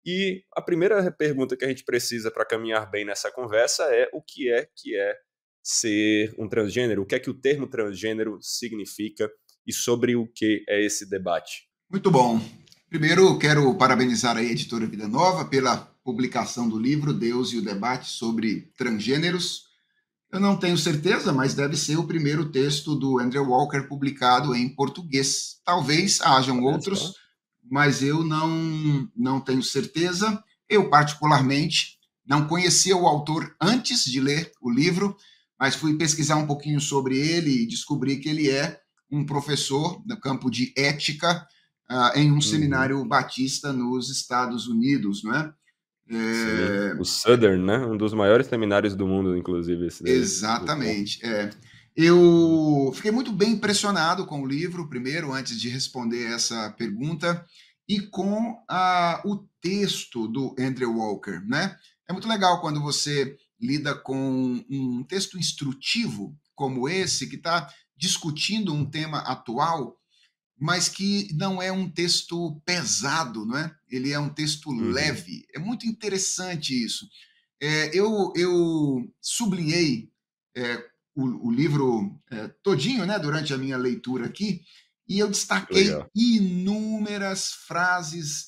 E a primeira pergunta que a gente precisa para caminhar bem nessa conversa é o que é ser um transgênero, o que é que o termo transgênero significa e sobre o que é esse debate. Muito bom. Primeiro, quero parabenizar a editora Vida Nova pela publicação do livro Deus e o Debate sobre Transgêneros. Eu não tenho certeza, mas deve ser o primeiro texto do Andrew Walker publicado em português. Talvez hajam Olha outros, só. mas eu não tenho certeza. Eu, particularmente, não conhecia o autor antes de ler o livro, mas fui pesquisar um pouquinho sobre ele e descobri que ele é um professor no campo de ética em um Uhum. seminário batista nos Estados Unidos, não é? Sim, É, o Southern, né, um dos maiores seminários do mundo, inclusive, esse daí, do ponto. exatamente. Hum. Eu fiquei muito bem impressionado com o livro, primeiro, antes de responder essa pergunta, e com o texto do Andrew Walker, né? É muito legal quando você lida com um texto instrutivo como esse, que está discutindo um tema atual, mas que não é um texto pesado, não é? Ele é um texto Uhum. leve. É muito interessante isso. Eu sublinhei o livro todinho, né, durante a minha leitura aqui, e eu destaquei Legal. inúmeras frases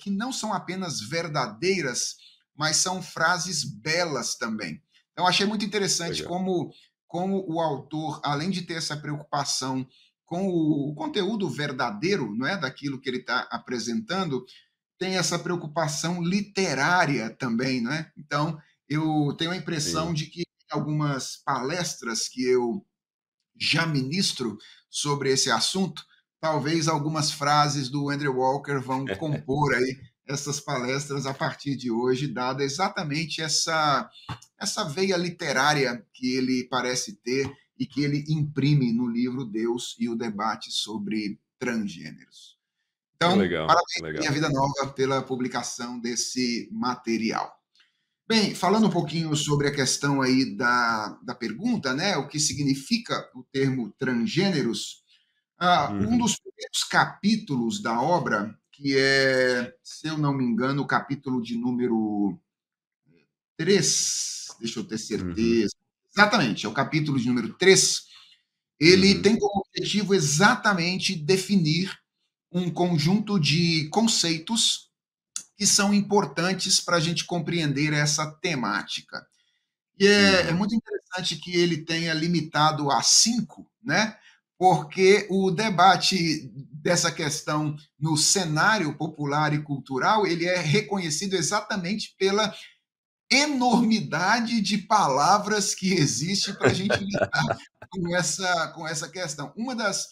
que não são apenas verdadeiras, mas são frases belas também. Então, achei muito interessante Legal. como o autor, além de ter essa preocupação com o conteúdo verdadeiro, não é, daquilo que ele está apresentando, tem essa preocupação literária também, né? Então, eu tenho a impressão Sim. de que algumas palestras que eu já ministro sobre esse assunto, talvez algumas frases do Andrew Walker vão compor aí essas palestras a partir de hoje, dada exatamente essa veia literária que ele parece ter e que ele imprime no livro Deus e o Debate sobre Transgêneros. Que Então, legal, que parabéns aí à legal. Vida Nova pela publicação desse material. Bem, falando um pouquinho sobre a questão aí da pergunta, né? O que significa o termo transgêneros? Um Uhum. dos primeiros capítulos da obra, que é, se eu não me engano, o capítulo de número 3, deixa eu ter Uhum. certeza. Exatamente, é o capítulo de número 3. Ele Uhum. tem como objetivo exatamente definir um conjunto de conceitos que são importantes para a gente compreender essa temática. E é Uhum. muito interessante que ele tenha limitado a 5, né? Porque o debate dessa questão no cenário popular e cultural, ele é reconhecido exatamente pela enormidade de palavras que existe para a gente lidar com essa questão. Uma das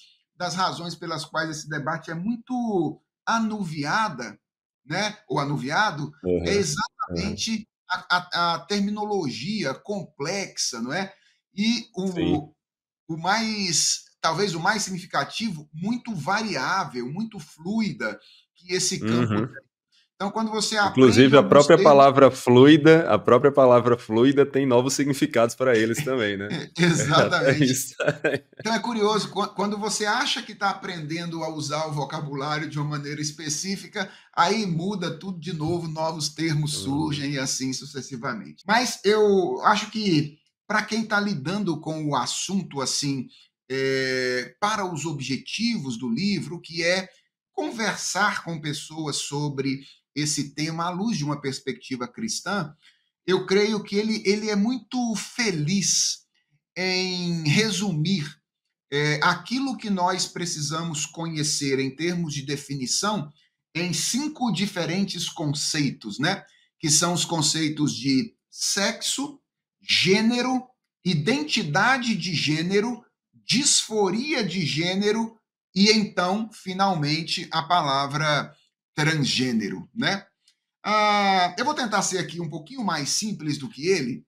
razões pelas quais esse debate é muito anuviada, né, ou anuviado, é Aham, aham. exatamente a terminologia complexa, não é? E Sim. o mais, talvez o mais significativo, muito variável, muito fluida que esse campo Uhum. tem. Então, quando você aprende Inclusive alguns termos, a própria palavra fluida tem novos significados para eles também, né. Até exatamente. isso. Então é curioso, quando você acha que está aprendendo a usar o vocabulário de uma maneira específica, aí muda tudo de novo, novos termos Uhum. surgem e assim sucessivamente. Mas eu acho que para quem está lidando com o assunto assim, para os objetivos do livro, que é conversar com pessoas sobre esse tema à luz de uma perspectiva cristã, eu creio que ele é muito feliz em resumir aquilo que nós precisamos conhecer em termos de definição em 5 diferentes conceitos, né? Que são os conceitos de sexo, gênero, identidade de gênero, disforia de gênero e então, finalmente, a palavra transgênero, né? Eu vou tentar ser aqui um pouquinho mais simples do que ele,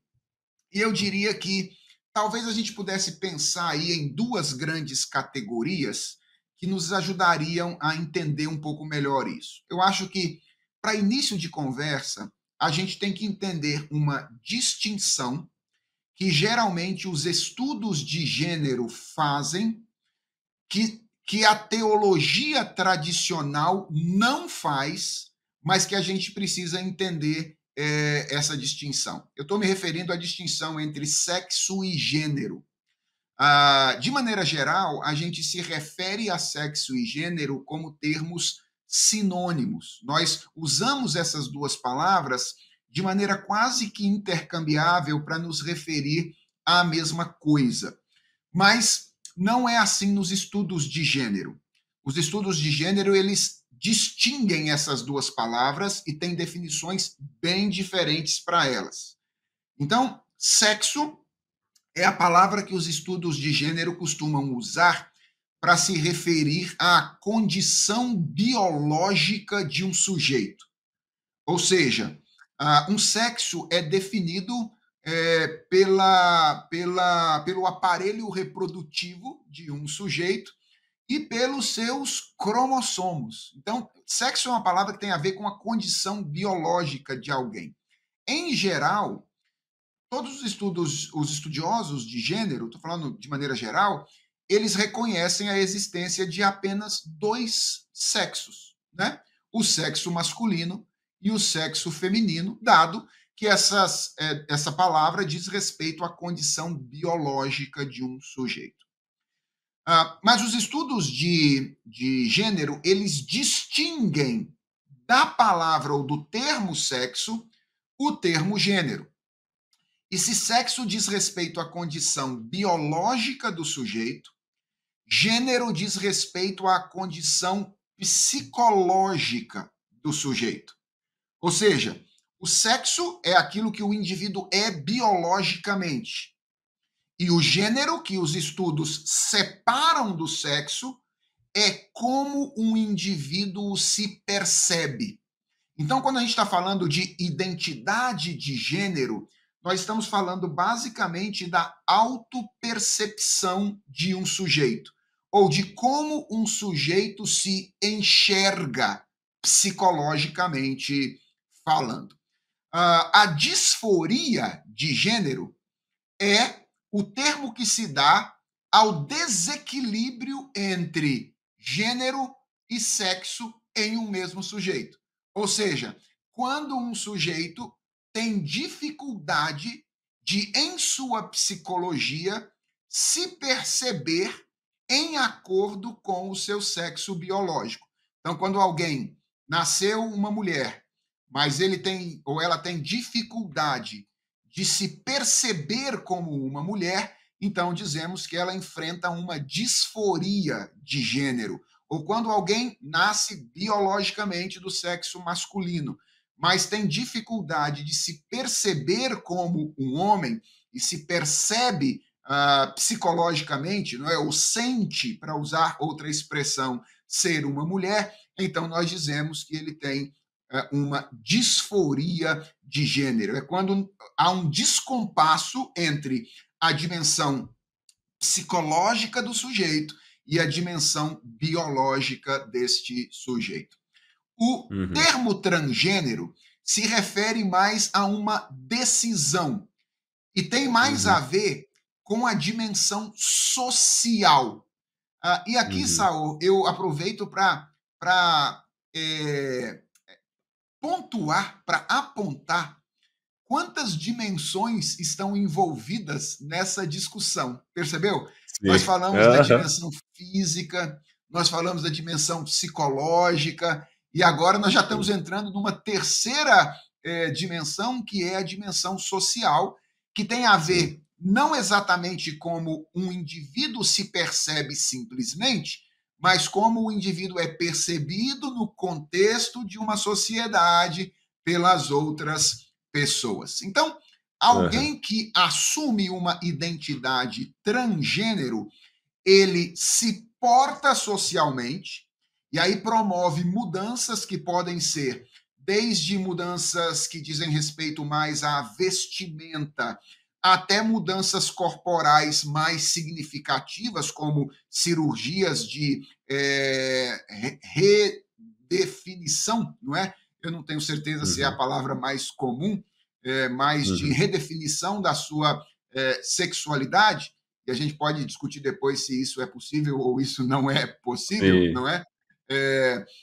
e eu diria que talvez a gente pudesse pensar aí em duas grandes categorias que nos ajudariam a entender um pouco melhor isso. Eu acho que, para início de conversa, a gente tem que entender uma distinção que geralmente os estudos de gênero fazem, que a teologia tradicional não faz, mas que a gente precisa entender essa distinção. Eu estou me referindo à distinção entre sexo e gênero. De maneira geral, a gente se refere a sexo e gênero como termos sinônimos. Nós usamos essas duas palavras de maneira quase que intercambiável para nos referir à mesma coisa. Mas não é assim nos estudos de gênero. Os estudos de gênero, eles distinguem essas duas palavras e têm definições bem diferentes para elas. Então, sexo é a palavra que os estudos de gênero costumam usar para se referir à condição biológica de um sujeito. Ou seja, um sexo é definido pelo aparelho reprodutivo de um sujeito e pelos seus cromossomos. Então, sexo é uma palavra que tem a ver com a condição biológica de alguém. Em geral, todos os estudiosos de gênero, estou falando de maneira geral, eles reconhecem a existência de apenas dois sexos, né? O sexo masculino e o sexo feminino, dado que essa palavra diz respeito à condição biológica de um sujeito. Mas os estudos de gênero, eles distinguem da palavra ou do termo sexo o termo gênero. E se sexo diz respeito à condição biológica do sujeito, gênero diz respeito à condição psicológica do sujeito. Ou seja, o sexo é aquilo que o indivíduo é biologicamente. E o gênero, que os estudos separam do sexo, é como um indivíduo se percebe. Então, quando a gente está falando de identidade de gênero, nós estamos falando basicamente da autopercepção de um sujeito, ou de como um sujeito se enxerga psicologicamente falando. A disforia de gênero é o termo que se dá ao desequilíbrio entre gênero e sexo em um mesmo sujeito. Ou seja, quando um sujeito tem dificuldade de, em sua psicologia, se perceber em acordo com o seu sexo biológico. Então, quando alguém nasceu uma mulher, mas ele tem ou ela tem dificuldade de se perceber como uma mulher, então dizemos que ela enfrenta uma disforia de gênero. Ou quando alguém nasce biologicamente do sexo masculino, mas tem dificuldade de se perceber como um homem e se percebe psicologicamente, não é? Ou sente, para usar outra expressão, ser uma mulher, então nós dizemos que ele tem uma disforia de gênero. É quando há um descompasso entre a dimensão psicológica do sujeito e a dimensão biológica deste sujeito. O termo transgênero se refere mais a uma decisão e tem mais a ver com a dimensão social. E aqui, Saul, eu aproveito para pontuar, para apontar quantas dimensões estão envolvidas nessa discussão. Percebeu? Sim. Nós falamos da dimensão física, nós falamos da dimensão psicológica, e agora nós já estamos entrando numa terceira dimensão, que é a dimensão social, que tem a ver não exatamente como um indivíduo se percebe simplesmente, mas como o indivíduo é percebido no contexto de uma sociedade pelas outras pessoas. Então, alguém que assume uma identidade transgênero, ele se porta socialmente e aí promove mudanças que podem ser desde mudanças que dizem respeito mais à vestimenta, até mudanças corporais mais significativas, como cirurgias de redefinição, não é? Eu não tenho certeza se é a palavra mais comum, mas de redefinição da sua sexualidade, e a gente pode discutir depois se isso é possível ou isso não é possível, não é?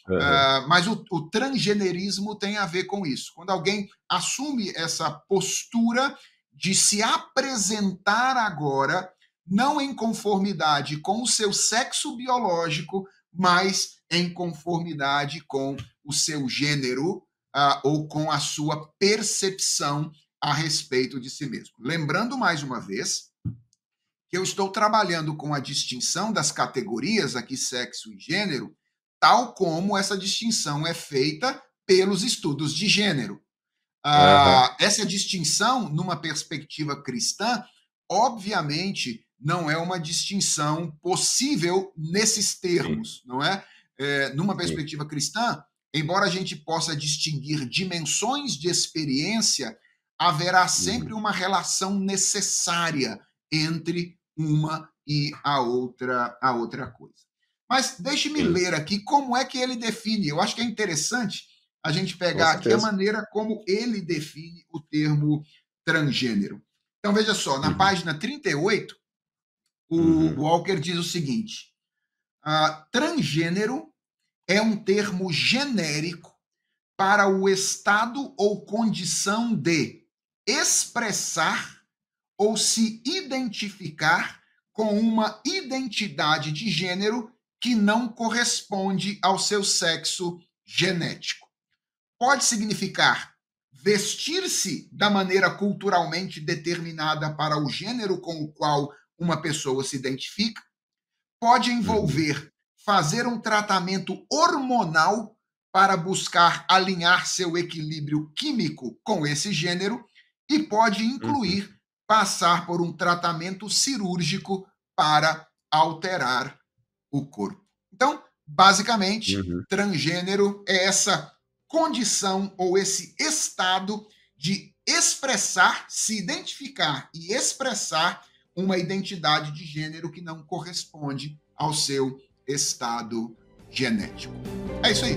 Aham. Mas o transgenerismo tem a ver com isso. Quando alguém assume essa postura de se apresentar agora, não em conformidade com o seu sexo biológico, mas em conformidade com o seu gênero, ou com a sua percepção a respeito de si mesmo. Lembrando mais uma vez que eu estou trabalhando com a distinção das categorias aqui, sexo e gênero, tal como essa distinção é feita pelos estudos de gênero. Aham. Essa distinção, numa perspectiva cristã, obviamente não é uma distinção possível nesses Sim, termos, não é? Numa sim. perspectiva cristã, embora a gente possa distinguir dimensões de experiência, haverá sempre Uhum. uma relação necessária entre uma e a outra coisa. Mas deixe-me Sim, ler aqui como é que ele define. Eu acho que é interessante a gente com pegar aqui a certeza. maneira como ele define o termo transgênero. Então, veja só, na Uhum. página 38, o Uhum. Walker diz o seguinte: transgênero é um termo genérico para o estado ou condição de expressar ou se identificar com uma identidade de gênero que não corresponde ao seu sexo genético. Pode significar vestir-se da maneira culturalmente determinada para o gênero com o qual uma pessoa se identifica, pode Uhum. envolver fazer um tratamento hormonal para buscar alinhar seu equilíbrio químico com esse gênero e pode Uhum. incluir passar por um tratamento cirúrgico para alterar o corpo. Então, basicamente, Uhum. transgênero é essa condição ou esse estado de expressar, se identificar e expressar uma identidade de gênero que não corresponde ao seu estado genético. É isso aí.